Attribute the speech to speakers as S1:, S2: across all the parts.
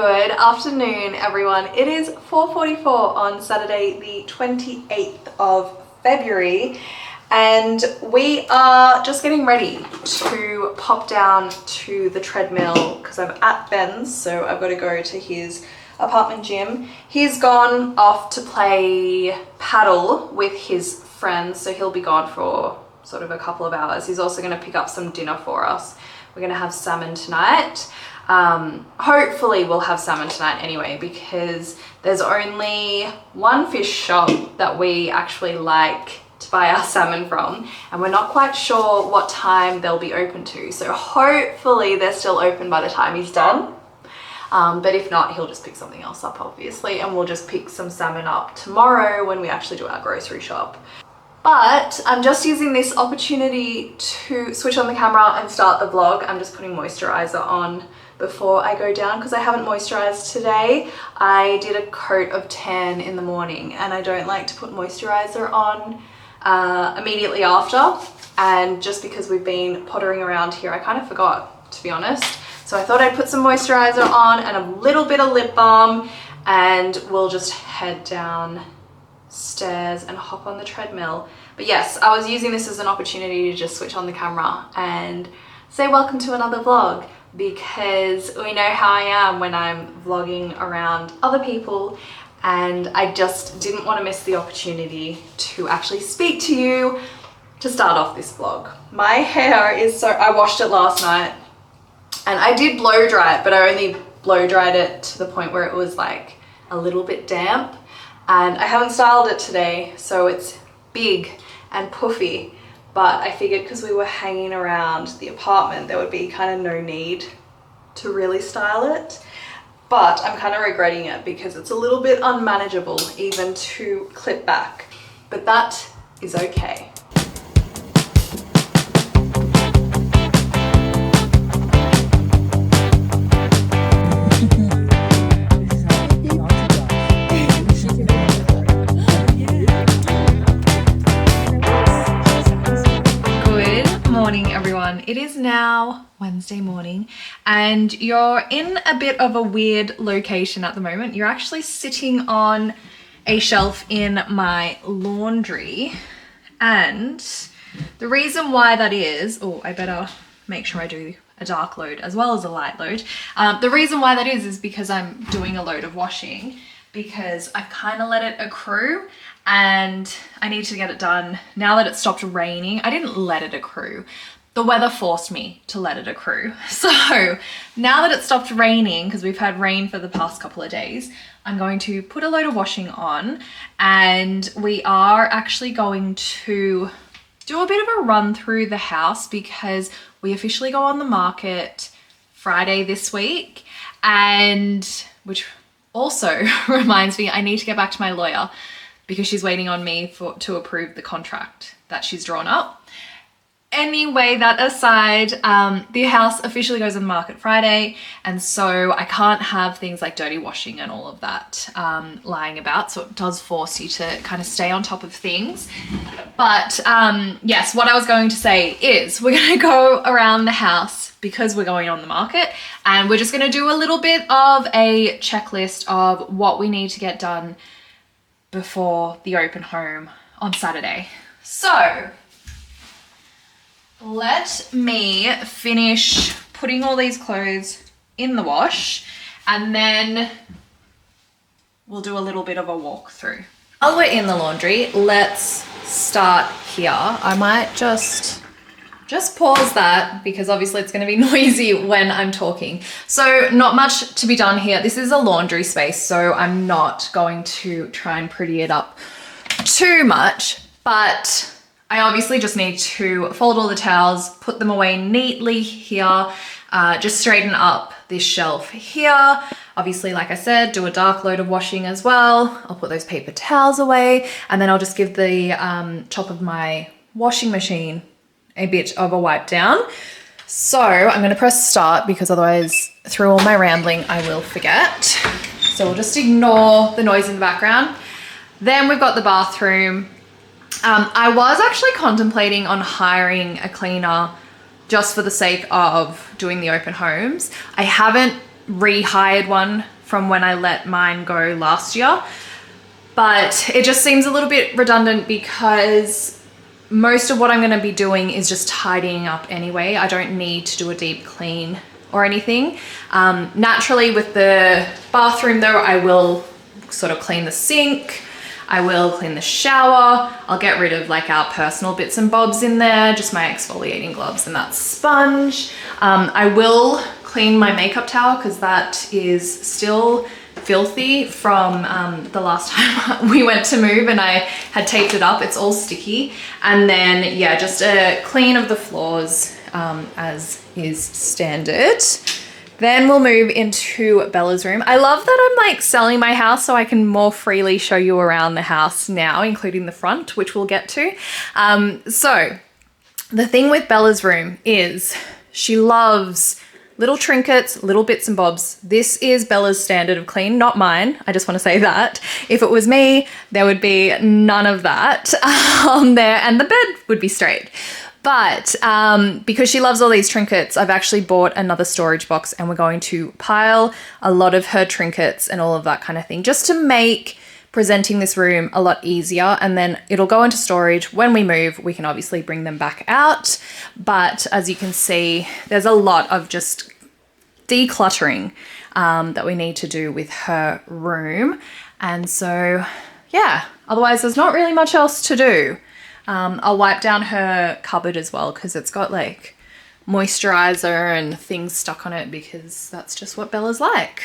S1: Good afternoon, everyone. It is 4:44 on Saturday, the 28th of February, and we are just getting ready to pop down to the treadmill because I'm at Ben's, so I've got to go to his apartment gym. He's gone off to play paddle with his friends, so he'll be gone for sort of a couple of hours. He's also going to pick up some dinner for us. We're going to have salmon tonight. Hopefully we'll have salmon tonight anyway, because there's only one fish shop that we actually like to buy our salmon from, and we're not quite sure what time they'll be open to. So hopefully they're still open by the time he's done. But if not, he'll just pick something else up, obviously, and we'll just pick some salmon up tomorrow when we actually do our grocery shop. But I'm just using this opportunity to switch on the camera and start the vlog. I'm just putting moisturizer on before I go down because I haven't moisturized today. I did a coat of tan in the morning, and I don't like to put moisturizer on immediately after. And just because we've been pottering around here, I kind of forgot, to be honest. So I thought I'd put some moisturizer on and a little bit of lip balm, and we'll just head down stairs and hop on the treadmill. But yes, I was using this as an opportunity to just switch on the camera and say welcome to another vlog, because we know how I am when I'm vlogging around other people, and I just didn't want to miss the opportunity to actually speak to you to start off this vlog. My hair is I washed it last night, and I did blow dry it, but I only blow dried it to the point where it was like a little bit damp. And I haven't styled it today, so it's big and puffy, but I figured because we were hanging around the apartment, there would be kind of no need to really style it. But I'm kind of regretting it because it's a little bit unmanageable even to clip back, but that is okay. It is now Wednesday morning, and you're in a bit of a weird location at the moment. You're actually sitting on a shelf in my laundry, and the reason why that is, I better make sure I do a dark load as well as a light load. The reason why that is because I'm doing a load of washing, because I've kind of let it accrue and I need to get it done now that it stopped raining. I didn't let it accrue. The weather forced me to let it accrue. So now that it stopped raining, because we've had rain for the past couple of days, I'm going to put a load of washing on, and we are actually going to do a bit of a run through the house because we officially go on the market Friday this week, and which also reminds me I need to get back to my lawyer because she's waiting on me to approve the contract that she's drawn up. Anyway, that aside, the house officially goes on the market Friday, and so I can't have things like dirty washing and all of that lying about, so it does force you to kind of stay on top of things. But yes, what I was going to say is we're going to go around the house because we're going on the market, and we're just going to do a little bit of a checklist of what we need to get done before the open home on Saturday. So let me finish putting all these clothes in the wash, and then we'll do a little bit of a walkthrough. While we're in the laundry, let's start here. I might just pause that because obviously it's going to be noisy when I'm talking. So not much to be done here. This is a laundry space, so I'm not going to try and pretty it up too much, but I obviously just need to fold all the towels, put them away neatly here, just straighten up this shelf here. Obviously, like I said, do a dark load of washing as well. I'll put those paper towels away, and then I'll just give the top of my washing machine a bit of a wipe down. So I'm going to press start because otherwise through all my rambling I will forget. So we'll just ignore the noise in the background. Then we've got the bathroom. I was actually contemplating on hiring a cleaner just for the sake of doing the open homes. I haven't
S2: rehired one from when I let mine go last year. But it just seems a little bit redundant because most of what I'm going to be doing is just tidying up anyway. I don't need to do a deep clean or anything. Naturally with the bathroom though, I will sort of clean the sink. I will clean the shower. I'll get rid of like our personal bits and bobs in there, just my exfoliating gloves and that sponge. I will clean my makeup tower because that is still filthy from the last time we went to move and I had taped it up. It's all sticky. And then yeah, just a clean of the floors as is standard. Then we'll move into Bella's room. I love that I'm like selling my house so I can more freely show you around the house now, including the front, which we'll get to. So the thing with Bella's room is she loves little trinkets, little bits and bobs. This is Bella's standard of clean, not mine. I just want to say that. If it was me, there would be none of that on there and the bed would be straight. But because she loves all these trinkets, I've actually bought another storage box and we're going to pile a lot of her trinkets and all of that kind of thing just to make presenting this room a lot easier. And then it'll go into storage. When we move, we can obviously bring them back out. But as you can see, there's a lot of just decluttering that we need to do with her room. And so, yeah, otherwise there's not really much else to do. I'll wipe down her cupboard as well because it's got like moisturizer and things stuck on it because that's just what Bella's like.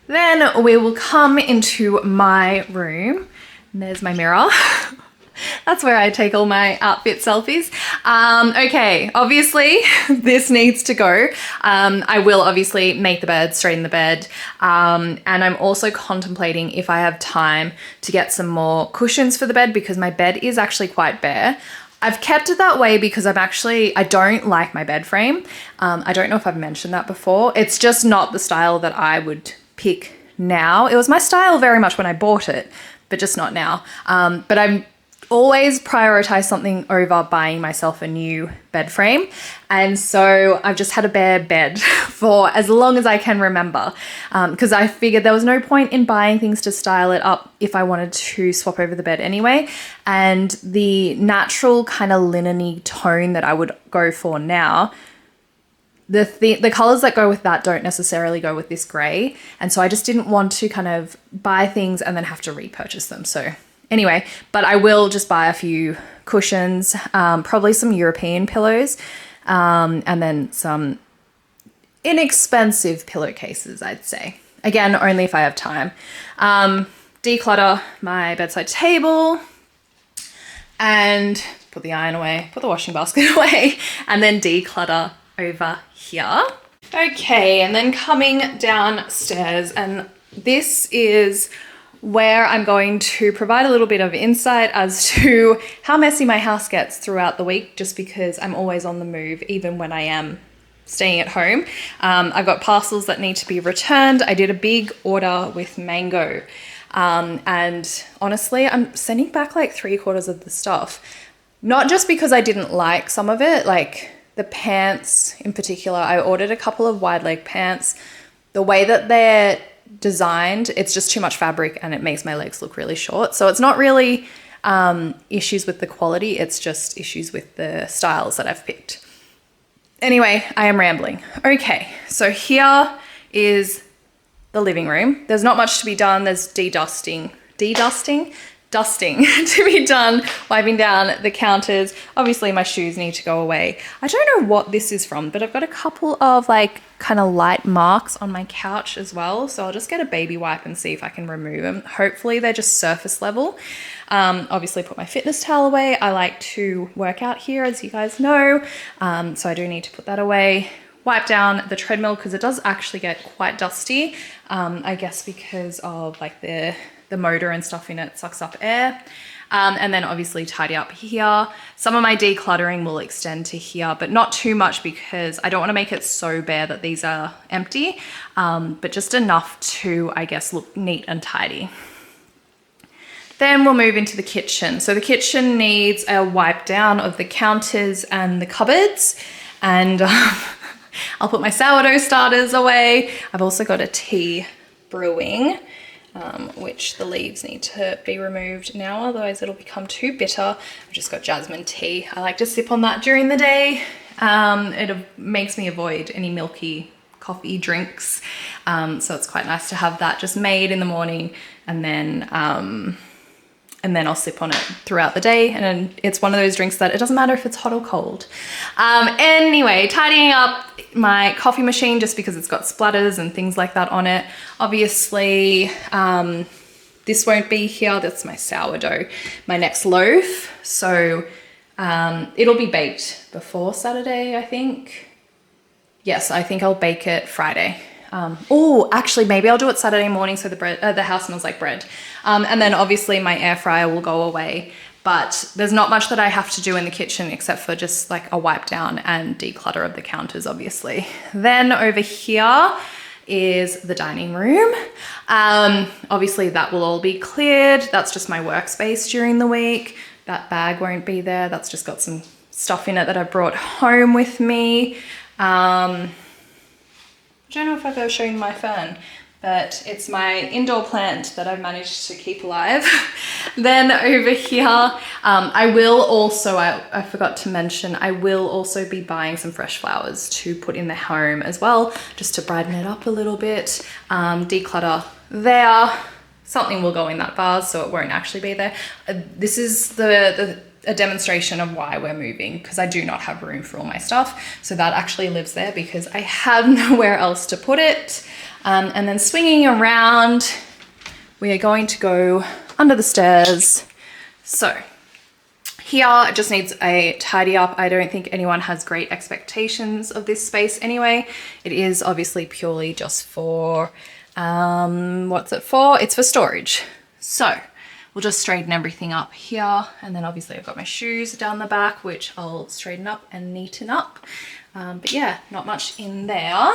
S2: Then we will come into my room and there's my mirror. That's where I take all my outfit selfies. Okay, obviously this needs to go. I will obviously make the bed, straighten the bed. And I'm also contemplating if I have time to get some more cushions for the bed because my bed is actually quite bare. I've kept it that way because I don't like my bed frame. I don't know if I've mentioned that before. It's just not the style that I would pick now. It was my style very much when I bought it, but just not now. But I'm always prioritize something over buying myself a new bed frame. And so I've just had a bare bed for as long as I can remember because I figured there was no point in buying things to style it up if I wanted to swap over the bed anyway. And the natural kind of linen-y tone that I would go for now, the colors that go with that don't necessarily go with this gray. And so I just didn't want to kind of buy things and then have to repurchase them. So anyway, but I will just buy a few cushions, probably some European pillows, and then some inexpensive pillowcases, I'd say. Again, only if I have time. Declutter my bedside table and put the iron away, put the washing basket away, and then declutter over here. Okay, and then coming downstairs, and this is where I'm going to provide a little bit of insight as to how messy my house gets throughout the week, just because I'm always on the move, even when I am staying at home. I've got parcels that need to be returned. I did a big order with Mango. And honestly, I'm sending back like 3/4 of the stuff. Not just because I didn't like some of it, like the pants in particular. I ordered a couple of wide leg pants. The way that they're designed, it's just too much fabric and it makes my legs look really short. So it's not really issues with the quality, it's just issues with the styles that I've picked. Anyway, I am rambling. Okay, so here is the living room. There's not much to be done. There's dusting to be done, wiping down the counters. Obviously my shoes need to go away. I don't know what this is from, but I've got a couple of like kind of light marks on my couch as well. So I'll just get a baby wipe and see if I can remove them. Hopefully they're just surface level. Obviously put my fitness towel away. I like to work out here, as you guys know. So I do need to put that away. Wipe down the treadmill because it does actually get quite dusty. I guess because of like the motor and stuff in it sucks up air. And then obviously tidy up here. Some of my decluttering will extend to here, but not too much because I don't want to make it so bare that these are empty, but just enough to, I guess, look neat and tidy. Then we'll move into the kitchen. So the kitchen needs a wipe down of the counters and the cupboards. And I'll put my sourdough starters away. I've also got a tea brewing, which the leaves need to be removed now, otherwise it'll become too bitter. I've just got jasmine tea. I like to sip on that during the day. It makes me avoid any milky coffee drinks. So it's quite nice to have that just made in the morning, and then I'll sip on it throughout the day. And it's one of those drinks that it doesn't matter if it's hot or cold. Anyway, tidying up my coffee machine just because it's got splatters and things like that on it. Obviously, this won't be here. That's my sourdough, my next loaf. So it'll be baked before Saturday, I think. Yes, I think I'll bake it Friday. Oh, actually, maybe I'll do it Saturday morning so the house smells like bread. And then obviously my air fryer will go away, but there's not much that I have to do in the kitchen except for just like a wipe down and declutter of the counters, obviously. Then over here is the dining room. Obviously that will all be cleared. That's just my workspace during the week. That bag won't be there. That's just got some stuff in it that I brought home with me. I don't know if I've ever shown my fern, but it's my indoor plant that I've managed to keep alive. Then over here, I will also, I forgot to mention, I will also be buying some fresh flowers to put in the home as well, just to brighten it up a little bit, declutter there. Something will go in that vase, so it won't actually be there. This is a demonstration of why we're moving, because I do not have room for all my stuff. So that actually lives there because I have nowhere else to put it. And then swinging around, we are going to go under the stairs. So here it just needs a tidy up. I don't think anyone has great expectations of this space anyway. It is obviously purely just for, what's it for? It's for storage. So we'll just straighten everything up here. And then obviously I've got my shoes down the back, which I'll straighten up and neaten up. But yeah, not much in there.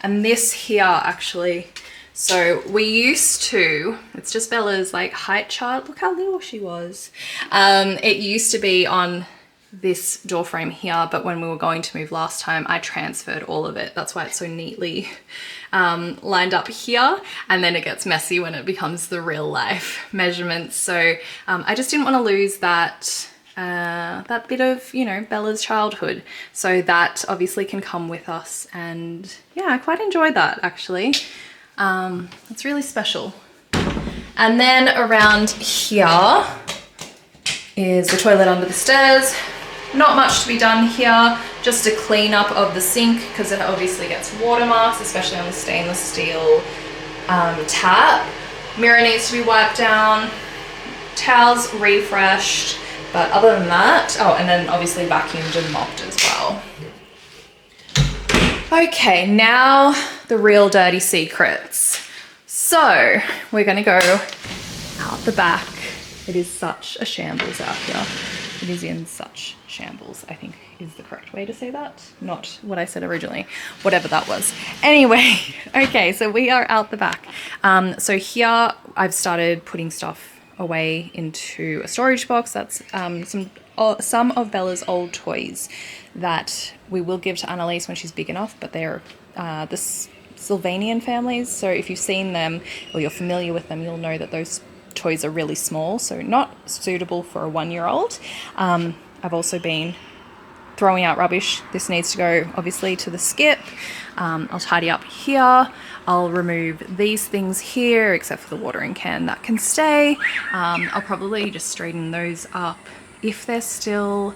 S2: And this here actually, so we used to, it's just Bella's like height chart. Look how little she was. It used to be on this door frame here, but when we were going to move last time, I transferred all of it. That's why it's so neatly lined up here, and then it gets messy when it becomes the real life measurements. So I just didn't want to lose that that bit of, you know, Bella's childhood. So that obviously can come with us, and yeah, I quite enjoyed that actually. It's really special. And then around here is the toilet under the stairs. Not much to be done here, just a clean up of the sink because it obviously gets watermarks, especially on the stainless steel tap. Mirror needs to be wiped down, towels refreshed, but other than that, oh, and then obviously vacuumed and mopped as well. Okay, now the real dirty secrets. So we're gonna go out the back. It is such a shambles out here. It is in such shambles, I think is the correct way to say that. Not what I said originally, whatever that was. Anyway, okay, so we are out the back. So here I've started putting stuff away into a storage box. That's some of Bella's old toys that we will give to Annalise when she's big enough, but they're the Sylvanian families. So if you've seen them or you're familiar with them, you'll know that those toys are really small, so not suitable for a 1-year-old. I've also been throwing out rubbish. This needs to go obviously to the skip. I'll tidy up here. I'll remove these things here except for the watering can, that can stay. I'll probably just straighten those up if they're still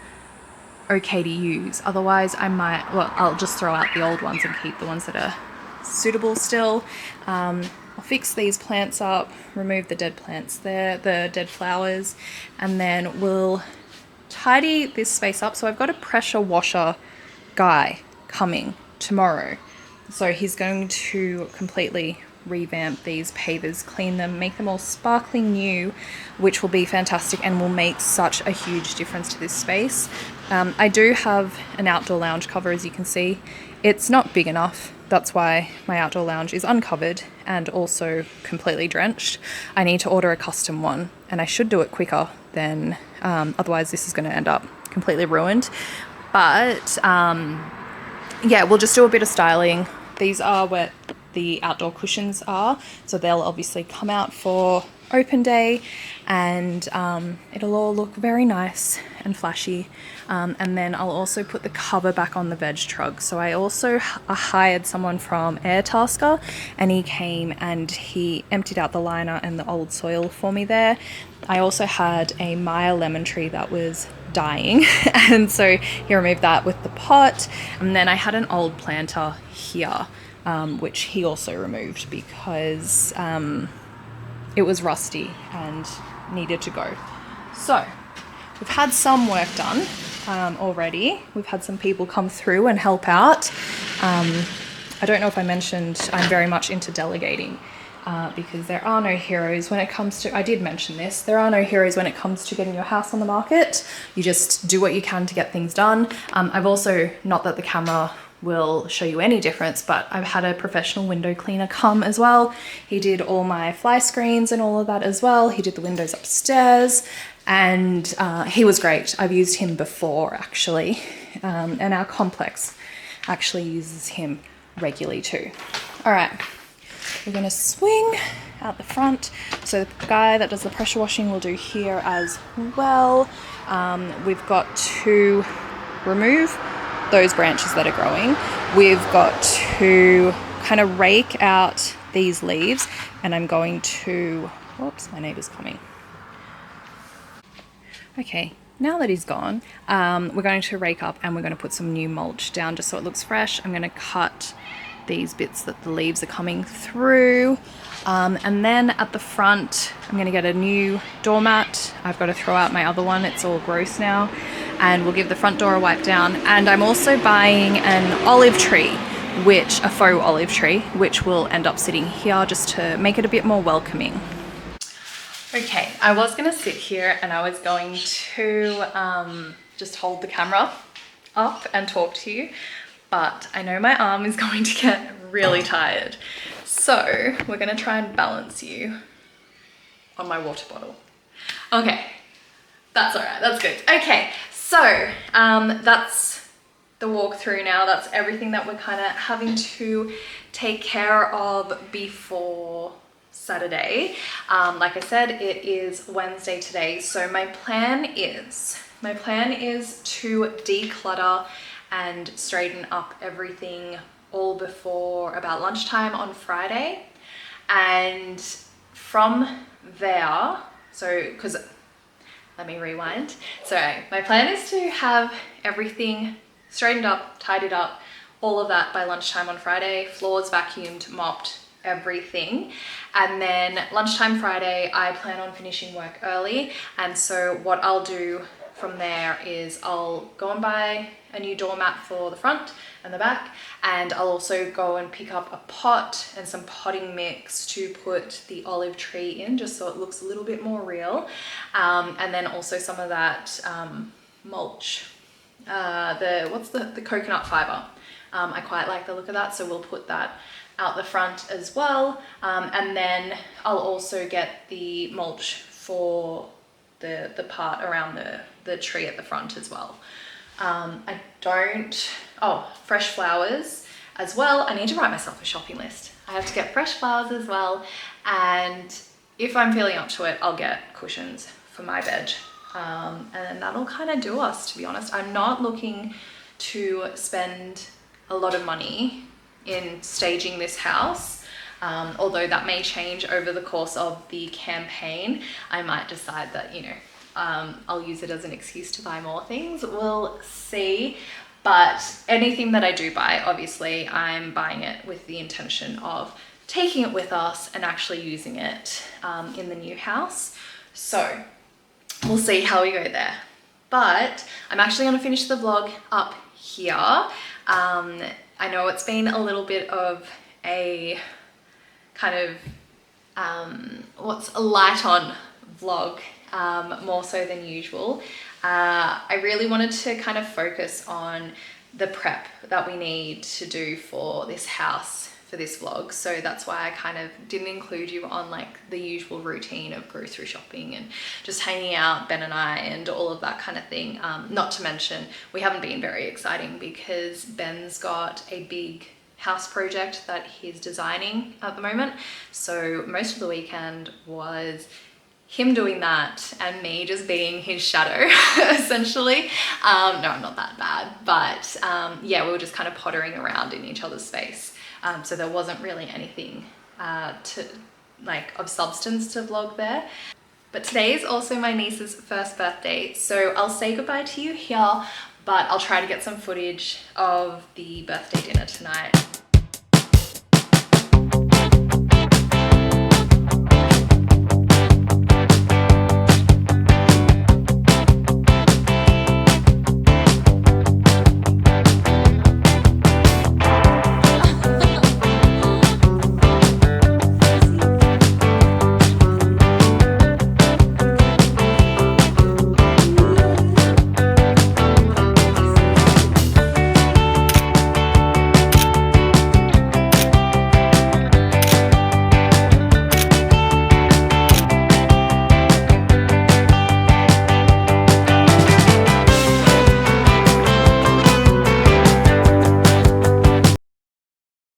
S2: okay to use. Otherwise I might, well, I'll just throw out the old ones and keep the ones that are suitable still. I'll fix these plants up, remove the dead plants there, the dead flowers, and then we'll tidy this space up. So I've got a pressure washer guy coming tomorrow. So he's going to completely revamp these pavers, clean them, make them all sparkling new, which will be fantastic and will make such a huge difference to this space. I do have an outdoor lounge cover, as you can see. It's not big enough. That's why my outdoor lounge is uncovered and also completely drenched. I need to order a custom one, and I should do it quicker than, otherwise this is going to end up completely ruined. But yeah, we'll just do a bit of styling. These are where the outdoor cushions are, so they'll obviously come out for open day, and it'll all look very nice and flashy. And then I'll also put the cover back on the veg truck. So I also hired someone from Airtasker, and he came and he emptied out the liner and the old soil for me there. I also had a Maya lemon tree that was dying, and so he removed that with the pot. And then I had an old planter here, which he also removed because it was rusty and needed to go. So we've had some work done already. We've had some people come through and help out. I don't know if I mentioned I'm very much into delegating because there are no heroes when it comes to, I did mention this, there are no heroes when it comes to getting your house on the market. You just do what you can to get things done. I've also, not that the camera will show you any difference, but I've had a professional window cleaner come as well. He did all my fly screens and all of that as well. He did the windows upstairs, and he was great. I've used him before actually, and our complex actually uses him regularly too. All right, we're gonna swing out the front. So the guy that does the pressure washing will do here as well. We've got to remove those branches that are growing. We've got to kind of rake out these leaves, and I'm going to, whoops, my neighbor's coming. Okay, now that he's gone, we're going to rake up and we're going to put some new mulch down just so it looks fresh. I'm going to cut these bits that the leaves are coming through. And then at the front, I'm going to get a new doormat. I've got to throw out my other one. It's all gross now. And we'll give the front door a wipe down. And I'm also buying an olive tree, a faux olive tree, which will end up sitting here just to make it a bit more welcoming. Okay, I was gonna sit here and I was going to just hold the camera up and talk to you, but I know my arm is going to get really tired. So we're gonna try and balance you on my water bottle. Okay, that's all right, that's good. Okay, so that's the walkthrough now. That's everything that we're kind of having to take care of before Saturday. Like I said, it is Wednesday today, so my plan is to declutter and straighten up everything all before about lunchtime on Friday, and from there, so because let me rewind. So my plan is to have everything straightened up, tidied up, all of that by lunchtime on Friday, floors vacuumed, mopped, everything. And then lunchtime Friday, I plan on finishing work early. And so what I'll do from there is I'll go and buy a new doormat for the front and the back. And I'll also go and pick up a pot and some potting mix to put the olive tree in, just so it looks a little bit more real. And then also some of that mulch, the coconut fiber. I quite like the look of that, so we'll put that out the front as well. And then I'll also get the mulch for the part around the tree at the front as well. Fresh flowers as well. I need to write myself a shopping list. I have to get fresh flowers as well. And if I'm feeling up to it, I'll get cushions for my bed. And that'll kind of do us, to be honest. I'm not looking to spend a lot of money in staging this house, although that may change over the course of the campaign. I might decide that, I'll use it as an excuse to buy more things. We'll see. But anything that I do buy, obviously I'm buying it with the intention of taking it with us and actually using it in the new house. So we'll see how we go there. But I'm actually going to finish the vlog up here. I know it's been a little bit of a kind of a light on vlog, more so than usual. I really wanted to kind of focus on the prep that we need to do for this house for this vlog, so that's why I kind of didn't include you on like the usual routine of grocery shopping and just hanging out, Ben and I, and all of that kind of thing. Not to mention, we haven't been very exciting because Ben's got a big house project that he's designing at the moment. So most of the weekend was him doing that and me just being his shadow, essentially. No, I'm not that bad, but yeah, we were just kind of pottering around in each other's space. So there wasn't really anything of substance to vlog there. But today is also my niece's first birthday, so I'll say goodbye to you here, but I'll try to get some footage of the birthday dinner tonight.